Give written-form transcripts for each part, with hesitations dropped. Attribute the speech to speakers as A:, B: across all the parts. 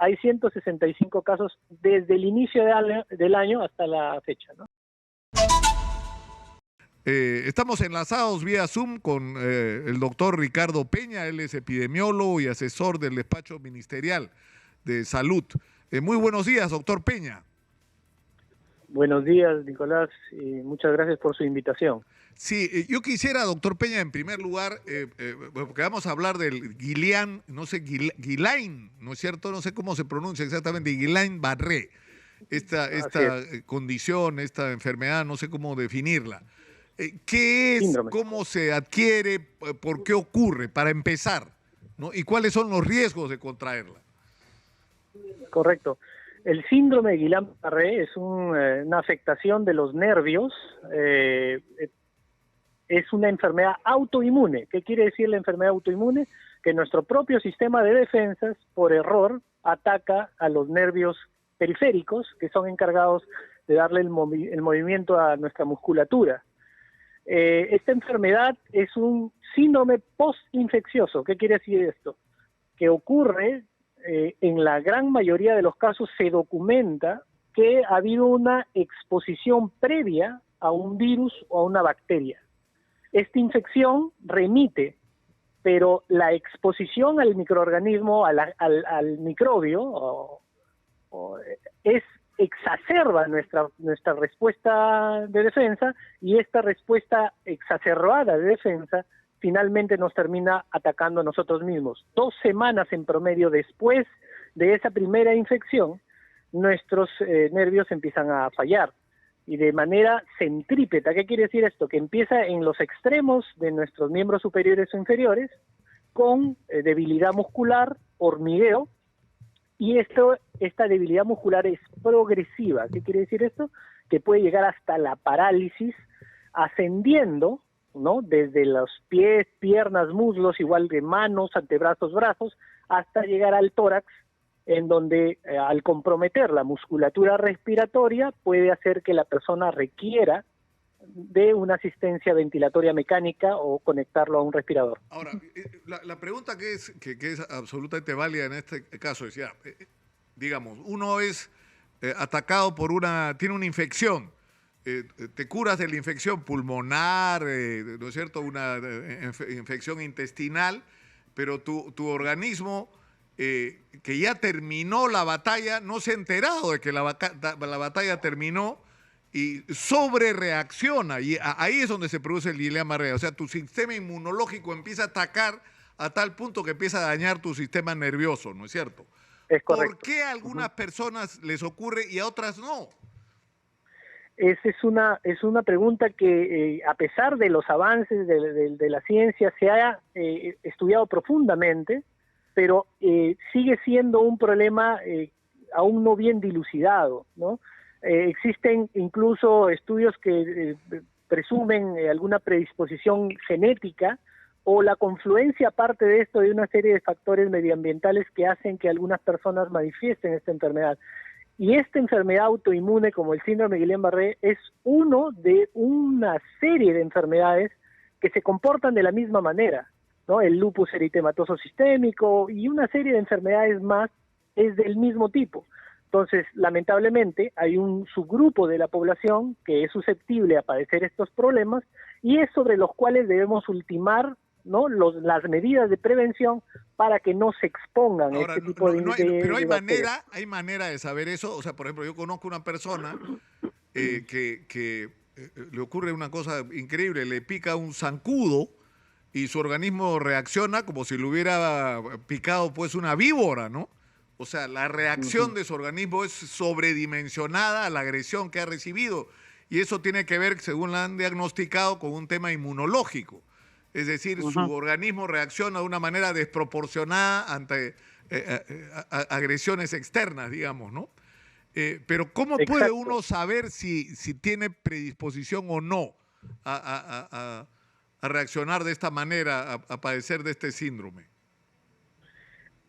A: hay 165 casos desde el inicio del año hasta la fecha, ¿no?
B: Estamos enlazados vía Zoom con el doctor Ricardo Peña. Él es epidemiólogo y asesor del despacho ministerial de salud. Muy buenos días, doctor Peña.
A: Buenos días, Nicolás, y muchas gracias por su invitación.
B: Sí, yo quisiera, doctor Peña, en primer lugar, porque vamos a hablar del Guillain, no sé, Guillain, ¿no es cierto? No sé cómo se pronuncia exactamente, Guillain-Barré. Esta condición, esta enfermedad, no sé cómo definirla. ¿Qué es?
A: Síndrome.
B: ¿Cómo se adquiere? ¿Por qué ocurre? Para empezar, ¿no? ¿Y cuáles son los riesgos de contraerla?
A: Correcto. El síndrome de Guillain-Barré es una afectación de los nervios. Es una enfermedad autoinmune. ¿Qué quiere decir la enfermedad autoinmune? Que nuestro propio sistema de defensas, por error, ataca a los nervios periféricos, que son encargados de darle el movimiento a nuestra musculatura. Esta enfermedad es un síndrome postinfeccioso. ¿Qué quiere decir esto? Que ocurre, en la gran mayoría de los casos se documenta que ha habido una exposición previa a un virus o a una bacteria. Esta infección remite, pero la exposición al microorganismo, al microbio, exacerba nuestra respuesta de defensa, y esta respuesta exacerbada de defensa finalmente nos termina atacando a nosotros mismos. 2 semanas en promedio después de esa primera infección, nuestros nervios empiezan a fallar, y de manera centrípeta. ¿Qué quiere decir esto? Que empieza en los extremos de nuestros miembros superiores o inferiores, con debilidad muscular, hormigueo, y esta debilidad muscular es progresiva. ¿Qué quiere decir esto? Que puede llegar hasta la parálisis, ascendiendo, ¿no?, desde los pies, piernas, muslos, igual de manos, antebrazos, brazos, hasta llegar al tórax, en donde al comprometer la musculatura respiratoria puede hacer que la persona requiera de una asistencia ventilatoria mecánica o conectarlo a un respirador.
B: Ahora, la pregunta que es absolutamente válida en este caso es, ya, digamos, uno es atacado por tiene una infección, te curas de la infección pulmonar, ¿no es cierto?, una infección intestinal, pero tu organismo, que ya terminó la batalla, no se ha enterado de que la batalla terminó y sobrereacciona, y ahí es donde se produce el Guillain-Barré. O sea, tu sistema inmunológico empieza a atacar a tal punto que empieza a dañar tu sistema nervioso, ¿no es cierto?
A: Es correcto.
B: ¿Por qué a algunas personas les ocurre y a otras no?
A: Esa es una pregunta que, a pesar de los avances de la ciencia, se ha estudiado profundamente, pero sigue siendo un problema aún no bien dilucidado, ¿no? Existen incluso estudios que presumen alguna predisposición genética o la confluencia, aparte de esto, de una serie de factores medioambientales que hacen que algunas personas manifiesten esta enfermedad. Y esta enfermedad autoinmune, como el síndrome de Guillain-Barré, es uno de una serie de enfermedades que se comportan de la misma manera, ¿no? El lupus eritematoso sistémico y una serie de enfermedades más es del mismo tipo. Entonces, lamentablemente, hay un subgrupo de la población que es susceptible a padecer estos problemas, y es sobre los cuales debemos ultimar, ¿no?, las medidas de prevención para que no se expongan a este tipo de
B: pero hay
A: bacterias.
B: manera de saber eso. O sea, por ejemplo, yo conozco una persona que le ocurre una cosa increíble, le pica un zancudo y su organismo reacciona como si le hubiera picado pues una víbora, ¿no? O sea, la reacción de su organismo es sobredimensionada a la agresión que ha recibido, y eso tiene que ver, según la han diagnosticado, con un tema inmunológico. Es decir, su organismo reacciona de una manera desproporcionada ante agresiones externas, digamos, ¿no? Pero ¿cómo puede uno saber si tiene predisposición o no a reaccionar de esta manera, a padecer de este síndrome?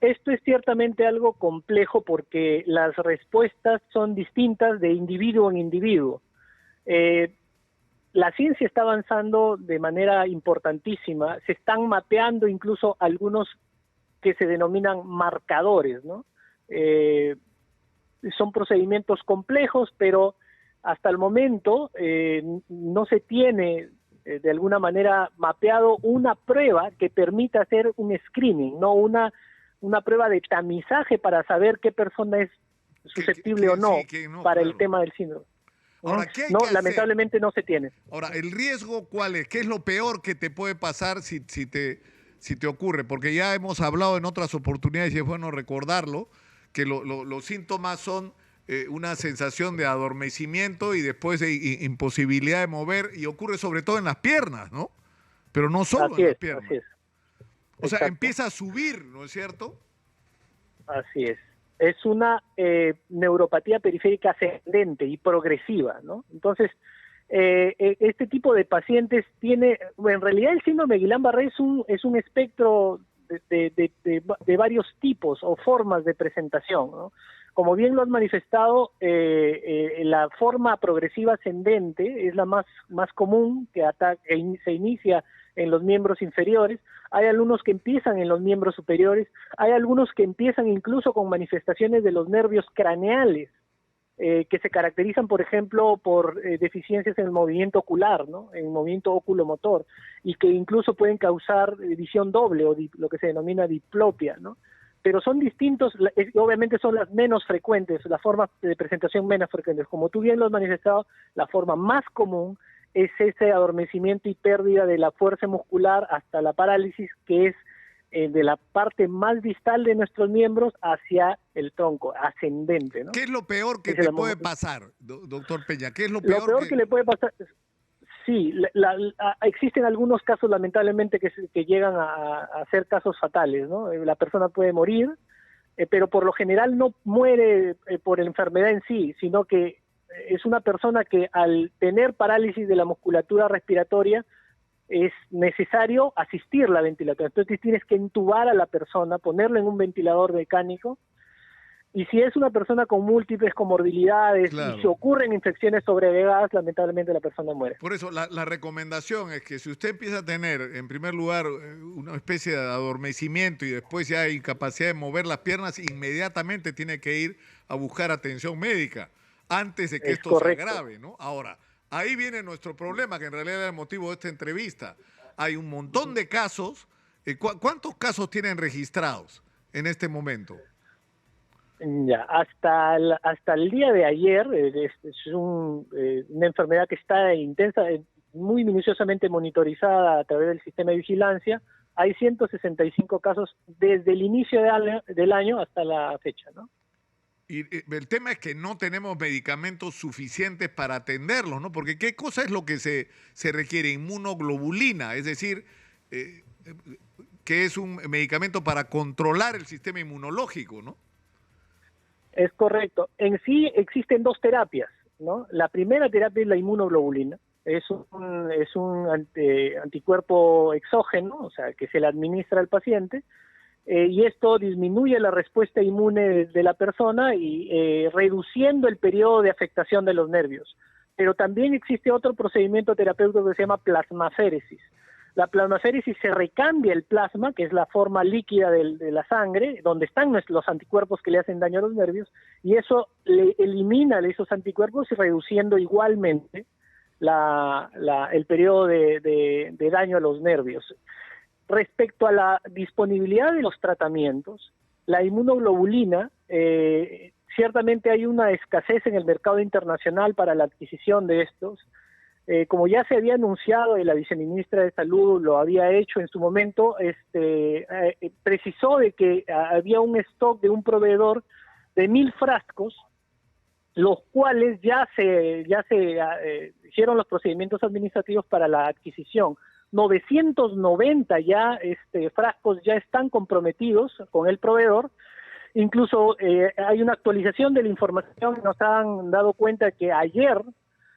A: Esto es ciertamente algo complejo porque las respuestas son distintas de individuo en individuo. La ciencia está avanzando de manera importantísima, se están mapeando incluso algunos que se denominan marcadores, ¿no? Son procedimientos complejos, pero hasta el momento no se tiene de alguna manera mapeado una prueba que permita hacer un screening, no una prueba de tamizaje para saber qué persona es susceptible o no,
B: sí, no
A: para
B: claro.
A: el tema del síndrome.
B: Ahora, ¿qué hay
A: No,
B: que hacer?
A: lamentablemente no se tiene.
B: Ahora, ¿el riesgo cuál es? ¿Qué es lo peor que te puede pasar si te ocurre? Porque ya hemos hablado en otras oportunidades y es bueno recordarlo, que los síntomas son una sensación de adormecimiento y después de imposibilidad de mover, y ocurre sobre todo en las piernas, ¿no? Pero no solo en las piernas.
A: Así es.
B: O sea,
A: Exacto.
B: empieza a subir, ¿no es cierto?
A: Así es. Es una neuropatía periférica ascendente y progresiva, ¿no? Entonces, este tipo de pacientes tiene, bueno, en realidad el síndrome de Guillain-Barré es un espectro de varios tipos o formas de presentación, ¿no? Como bien lo han manifestado, la forma progresiva ascendente es la más común, que se inicia en los miembros inferiores. Hay algunos que empiezan en los miembros superiores, hay algunos que empiezan incluso con manifestaciones de los nervios craneales, que se caracterizan, por ejemplo, por deficiencias en el movimiento ocular, ¿no? En el movimiento oculomotor, y que incluso pueden causar visión doble o lo que se denomina diplopia, ¿no? Pero son distintos, obviamente son las menos frecuentes, las formas de presentación menos frecuentes. Como tú bien lo has manifestado, la forma más común es ese adormecimiento y pérdida de la fuerza muscular hasta la parálisis, que es de la parte más distal de nuestros miembros hacia el tronco, ascendente, ¿no?
B: ¿Qué es lo peor que te puede pasar, doctor Peña? ¿Qué es lo peor?
A: Lo peor que le puede pasar, sí, existen algunos casos lamentablemente que llegan a ser casos fatales, ¿no? La persona puede morir, pero por lo general no muere por la enfermedad en sí, sino que es una persona que al tener parálisis de la musculatura respiratoria es necesario asistir la ventilación. Entonces tienes que intubar a la persona, ponerla en un ventilador mecánico, y si es una persona con múltiples comorbilidades, claro, y si ocurren infecciones sobrevegadas, lamentablemente la persona muere.
B: Por eso la recomendación es que si usted empieza a tener, en primer lugar, una especie de adormecimiento y después ya hay incapacidad de mover las piernas, inmediatamente tiene que ir a buscar atención médica antes de que esto se agrave, ¿no? Ahora, ahí viene nuestro problema, que en realidad era el motivo de esta entrevista. Hay un montón de casos. ¿Cuántos casos tienen registrados en este momento?
A: Ya, hasta el día de ayer, es una enfermedad que está intensa, muy minuciosamente monitorizada a través del sistema de vigilancia. Hay 165 casos desde el inicio del año hasta la fecha, ¿no?
B: Y el tema es que no tenemos medicamentos suficientes para atenderlos, ¿no? Porque ¿qué cosa es lo que se requiere? Inmunoglobulina, es decir, que es un medicamento para controlar el sistema inmunológico, ¿no?
A: Es correcto. En sí existen dos terapias, ¿no? La primera terapia es la inmunoglobulina. Es un anticuerpo exógeno, o sea, que se le administra al paciente, y esto disminuye la respuesta inmune de la persona y reduciendo el periodo de afectación de los nervios. Pero también existe otro procedimiento terapéutico que se llama plasmaféresis. La plasmaféresis se recambia el plasma, que es la forma líquida de la sangre, donde están los anticuerpos que le hacen daño a los nervios, y eso le elimina esos anticuerpos y reduciendo igualmente el periodo de daño a los nervios. Respecto a la disponibilidad de los tratamientos, la inmunoglobulina, ciertamente hay una escasez en el mercado internacional para la adquisición de estos. Como ya se había anunciado y la viceministra de Salud lo había hecho en su momento, precisó de que había un stock de un proveedor de 1,000 frascos, los cuales ya se hicieron los procedimientos administrativos para la adquisición. 990 frascos ya están comprometidos con el proveedor. Incluso hay una actualización de la información. Nos han dado cuenta que ayer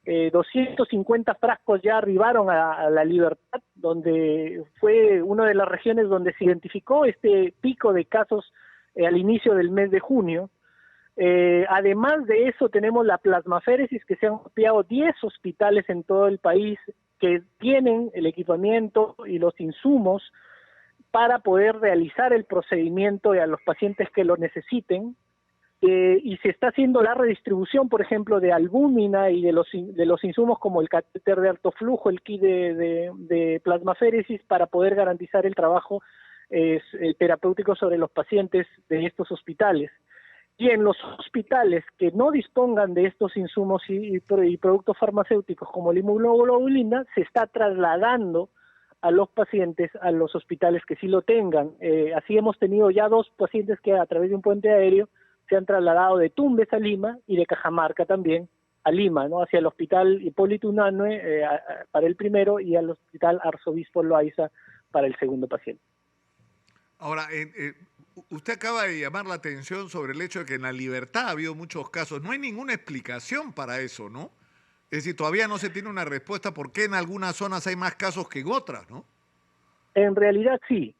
A: 250 frascos ya arribaron a La Libertad, donde fue una de las regiones donde se identificó este pico de casos al inicio del mes de junio. Además de eso, tenemos la plasmaféresis, que se han copiado 10 hospitales en todo el país que tienen el equipamiento y los insumos para poder realizar el procedimiento a los pacientes que lo necesiten. y se está haciendo la redistribución, por ejemplo, de albúmina y de los insumos como el catéter de alto flujo, el kit de plasmaféresis, para poder garantizar el trabajo terapéutico sobre los pacientes de estos hospitales. Y en los hospitales que no dispongan de estos insumos y productos farmacéuticos como la inmunoglobulina, se está trasladando a los pacientes a los hospitales que sí lo tengan. Así hemos tenido ya 2 pacientes que a través de un puente aéreo se han trasladado de Tumbes a Lima y de Cajamarca también a Lima, ¿no? Hacia el hospital Hipólito Unanue para el primero y al hospital Arzobispo Loaiza para el segundo paciente.
B: Ahora, usted acaba de llamar la atención sobre el hecho de que en La Libertad ha habido muchos casos. No hay ninguna explicación para eso, ¿no? Es decir, todavía no se tiene una respuesta por qué en algunas zonas hay más casos que en otras, ¿no?
A: En realidad sí.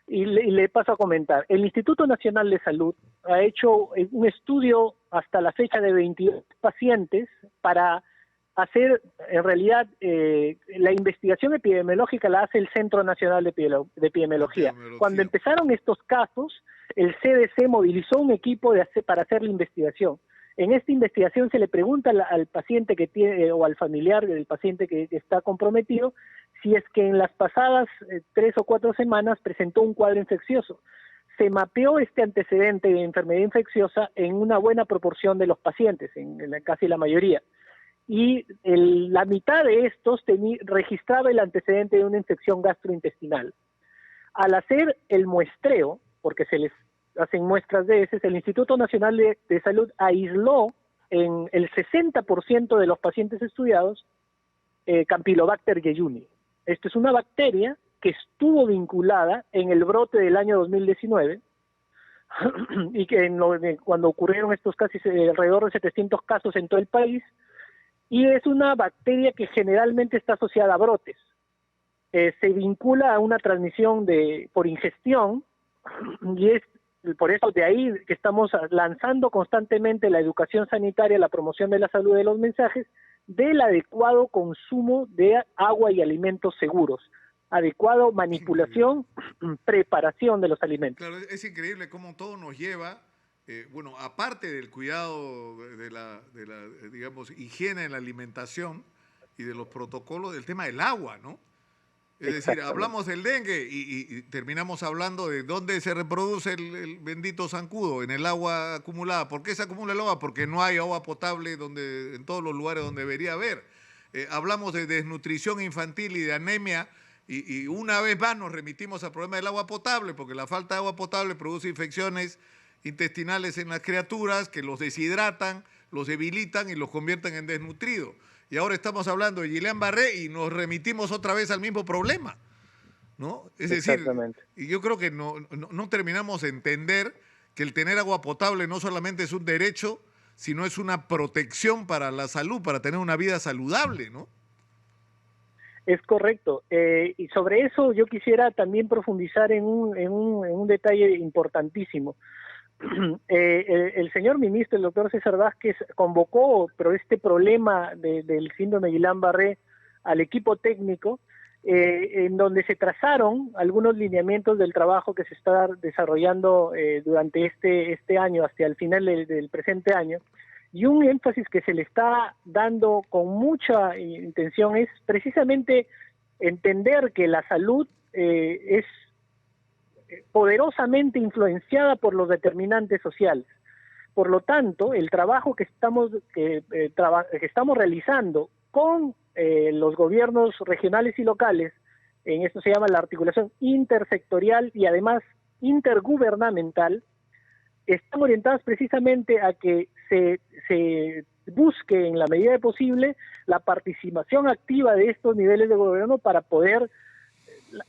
A: Y le paso a comentar. El Instituto Nacional de Salud ha hecho un estudio hasta la fecha de 22 pacientes para hacer, en realidad, la investigación epidemiológica la hace el Centro Nacional de Epidemiología. Cuando empezaron estos casos, el CDC movilizó un equipo para hacer la investigación. En esta investigación se le pregunta al paciente que tiene o al familiar del paciente que está comprometido si es que en las pasadas 3 o 4 semanas presentó un cuadro infeccioso. Se mapeó este antecedente de enfermedad infecciosa en una buena proporción de los pacientes, en casi la mayoría. Y la mitad de estos registraba el antecedente de una infección gastrointestinal. Al hacer el muestreo, porque se les hacen muestras de heces, el Instituto Nacional de Salud aisló en el 60% de los pacientes estudiados Campylobacter jejuni. Esta es una bacteria que estuvo vinculada en el brote del año 2019 y que cuando ocurrieron estos casi alrededor de 700 casos en todo el país, y es una bacteria que generalmente está asociada a brotes. Se vincula a una transmisión por ingestión, y es por eso de ahí que estamos lanzando constantemente la educación sanitaria, la promoción de la salud, de los mensajes del adecuado consumo de agua y alimentos seguros, adecuado manipulación, preparación de los alimentos.
B: Claro, es increíble cómo todo nos lleva, bueno, aparte del cuidado de la, digamos, higiene en la alimentación y de los protocolos, del tema del agua, ¿no? Es decir, hablamos del dengue y terminamos hablando de dónde se reproduce el bendito zancudo, en el agua acumulada. ¿Por qué se acumula el agua? Porque no hay agua potable en todos los lugares donde debería haber. Hablamos de desnutrición infantil y de anemia y una vez más nos remitimos al problema del agua potable, porque la falta de agua potable produce infecciones intestinales en las criaturas que los deshidratan, los debilitan y los convierten en desnutridos. Y ahora estamos hablando de Guillain-Barré y nos remitimos otra vez al mismo problema, ¿no? Es decir, y yo creo que no terminamos de entender que el tener agua potable no solamente es un derecho, sino es una protección para la salud, para tener una vida saludable, ¿no?
A: Es correcto. Y sobre eso yo quisiera también profundizar en un detalle importantísimo. El señor ministro, el doctor César Vázquez, convocó este problema del síndrome Guillain-Barré al equipo técnico, en donde se trazaron algunos lineamientos del trabajo que se está desarrollando durante este año, hasta el final del presente año, y un énfasis que se le está dando con mucha intención es precisamente entender que la salud es poderosamente influenciada por los determinantes sociales. Por lo tanto, el trabajo que estamos realizando con los gobiernos regionales y locales, en esto se llama la articulación intersectorial y además intergubernamental, están orientadas precisamente a que se busque en la medida de posible la participación activa de estos niveles de gobierno para poder.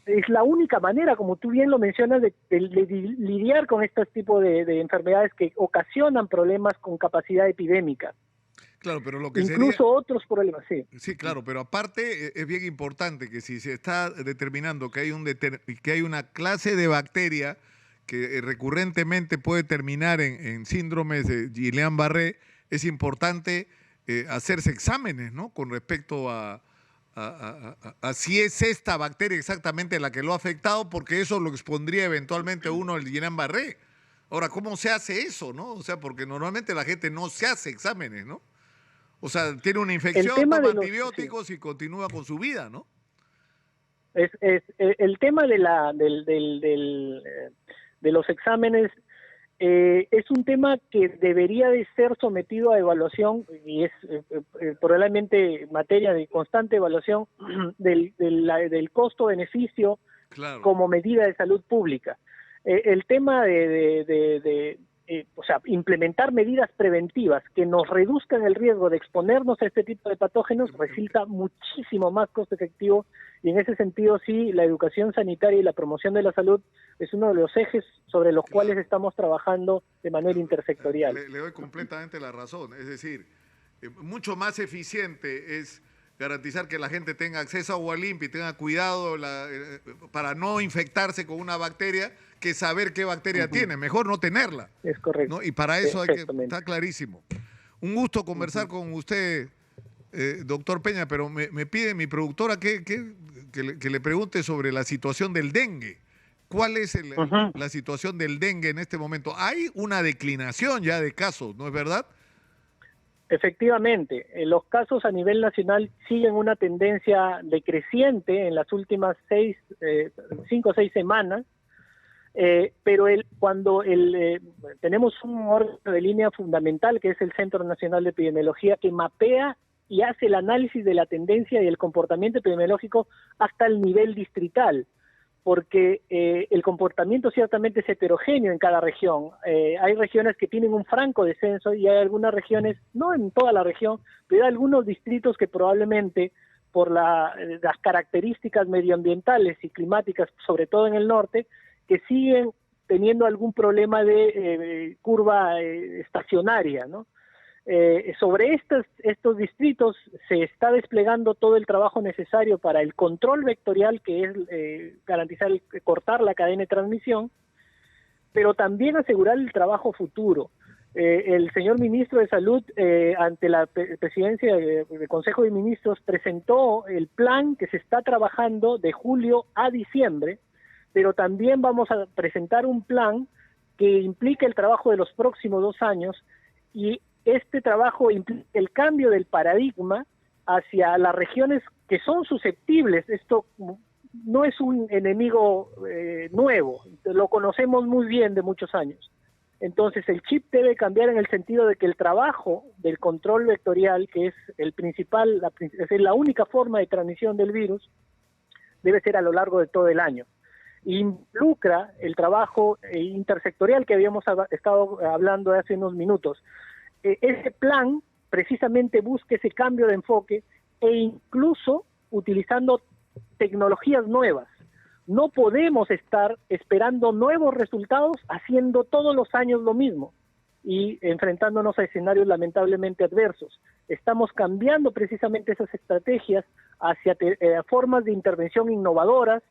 A: Es la única manera, como tú bien lo mencionas, de lidiar con este tipo de enfermedades que ocasionan problemas con capacidad epidémica.
B: Claro, pero lo que
A: incluso otros problemas, sí.
B: Sí, claro, pero aparte es bien importante que si se está determinando que hay una clase de bacteria que recurrentemente puede terminar en síndromes de Guillain-Barré, es importante hacerse exámenes, ¿no? Con respecto a si es esta bacteria exactamente la que lo ha afectado, porque eso lo expondría eventualmente a uno al Guillain-Barré, Ahora, ¿cómo se hace eso, no? O sea, porque normalmente la gente no se hace exámenes, ¿no? O sea, tiene una
A: El
B: infección,
A: tema
B: toma
A: de los, sí,
B: antibióticos y continúa con su vida, ¿no?
A: el tema de los exámenes es un tema que debería de ser sometido a evaluación y es probablemente materia de constante evaluación del costo-beneficio
B: Claro.
A: como medida de salud pública. El tema o sea, implementar medidas preventivas que nos reduzcan el riesgo de exponernos a este tipo de patógenos resulta muchísimo más costo efectivo, y en ese sentido sí, la educación sanitaria y la promoción de la salud es uno de los ejes sobre los cuales
B: Claro.
A: estamos trabajando de manera intersectorial.
B: Le doy completamente la razón. Es decir, mucho más eficiente es garantizar que la gente tenga acceso a agua limpia y tenga cuidado para no infectarse con una bacteria que saber qué bacteria tiene. Mejor no tenerla,
A: Es correcto.
B: ¿no? Y para eso hay que,
A: Exactamente.
B: está clarísimo. Un gusto conversar con usted, doctor Peña, pero me pide mi productora que le pregunte sobre la situación del dengue. ¿Cuál es la situación del dengue en este momento? Hay una declinación ya de casos, ¿no es verdad?
A: Efectivamente, los casos a nivel nacional siguen una tendencia decreciente en las últimas 5 o 6 semanas, pero cuando tenemos un órgano de línea fundamental que es el Centro Nacional de Epidemiología, que mapea y hace el análisis de la tendencia y el comportamiento epidemiológico hasta el nivel distrital, porque el comportamiento ciertamente es heterogéneo en cada región. Hay regiones que tienen un franco descenso y hay algunas regiones, no en toda la región, pero hay algunos distritos que probablemente por las características medioambientales y climáticas, sobre todo en el norte, que siguen teniendo algún problema de curva estacionaria, ¿no? Sobre estos distritos se está desplegando todo el trabajo necesario para el control vectorial, que es garantizar, cortar la cadena de transmisión, pero también asegurar el trabajo futuro. El señor ministro de Salud, ante la presidencia del Consejo de Ministros, presentó el plan que se está trabajando de julio a diciembre, pero también vamos a presentar un plan que implica el trabajo de los próximos 2 años, y este trabajo implica el cambio del paradigma hacia las regiones que son susceptibles. Esto no es un enemigo nuevo, lo conocemos muy bien de muchos años. Entonces el chip debe cambiar en el sentido de que el trabajo del control vectorial, que es el principal, es la única forma de transmisión del virus, debe ser a lo largo de todo el año. Involucra el trabajo intersectorial que habíamos estado hablando hace unos minutos. Ese plan precisamente busca ese cambio de enfoque e incluso utilizando tecnologías nuevas. No podemos estar esperando nuevos resultados haciendo todos los años lo mismo y enfrentándonos a escenarios lamentablemente adversos. Estamos cambiando precisamente esas estrategias hacia formas de intervención innovadoras,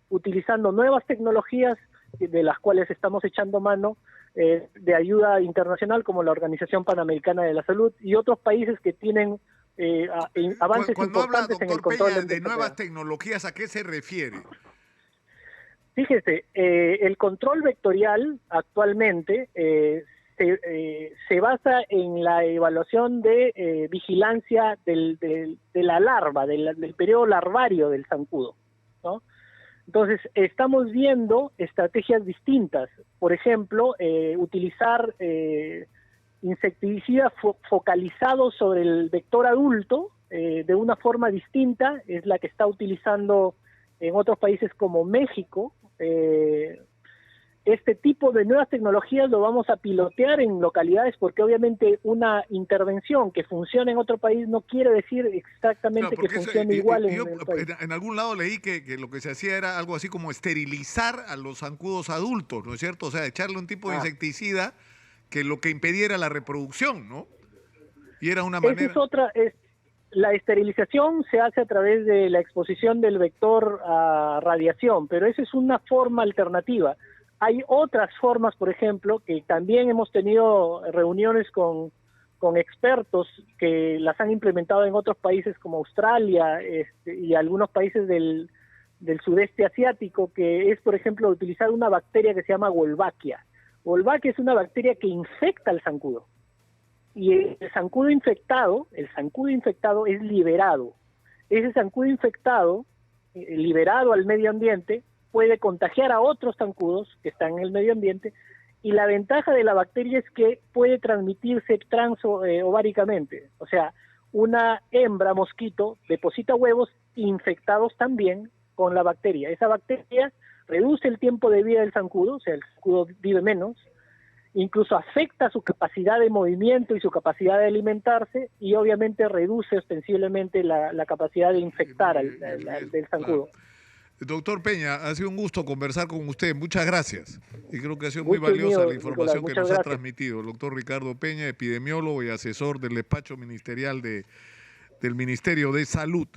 A: utilizando nuevas tecnologías de las cuales estamos echando mano de ayuda internacional, como la Organización Panamericana de la Salud y otros países que tienen avances importantes
B: habla,
A: en el
B: doctor
A: control
B: Peña,
A: de
B: de nuevas tecnologías, ¿a qué se refiere?
A: Fíjese, el control vectorial actualmente se basa en la evaluación de vigilancia de la larva, del periodo larvario del zancudo, ¿no? Entonces, estamos viendo estrategias distintas. Por ejemplo, utilizar insecticidas focalizados sobre el vector adulto de una forma distinta, es la que está utilizando en otros países como México. Este tipo de nuevas tecnologías lo vamos a pilotear en localidades, porque obviamente una intervención que funcione en otro país no quiere decir exactamente que funcione igual en el país.
B: En algún lado leí que lo que se hacía era algo así como esterilizar a los zancudos adultos, ¿no es cierto? O sea, echarle un tipo de insecticida que lo que impidiera la reproducción, ¿no? Y era una manera...
A: La esterilización se hace a través de la exposición del vector a radiación, pero esa es una forma alternativa. Hay otras formas, por ejemplo, que también hemos tenido reuniones con expertos que las han implementado en otros países como Australia y algunos países del sudeste asiático, que es, por ejemplo, utilizar una bacteria que se llama Wolbachia. Wolbachia es una bacteria que infecta al zancudo. Y el zancudo infectado es liberado. Ese zancudo infectado, liberado al medio ambiente, puede contagiar a otros zancudos que están en el medio ambiente, y la ventaja de la bacteria es que puede transmitirse transováricamente. O sea, una hembra mosquito deposita huevos infectados también con la bacteria. Esa bacteria reduce el tiempo de vida del zancudo, o sea, el zancudo vive menos, incluso afecta su capacidad de movimiento y su capacidad de alimentarse, y obviamente reduce ostensiblemente la capacidad de infectar del zancudo.
B: Claro. Doctor Peña, ha sido un gusto conversar con usted. Muchas gracias. Y creo que ha sido muy valiosa la información
A: Nicolás,
B: que nos
A: gracias.
B: ha transmitido el doctor Ricardo Peña, epidemiólogo y asesor del despacho ministerial del Ministerio de Salud.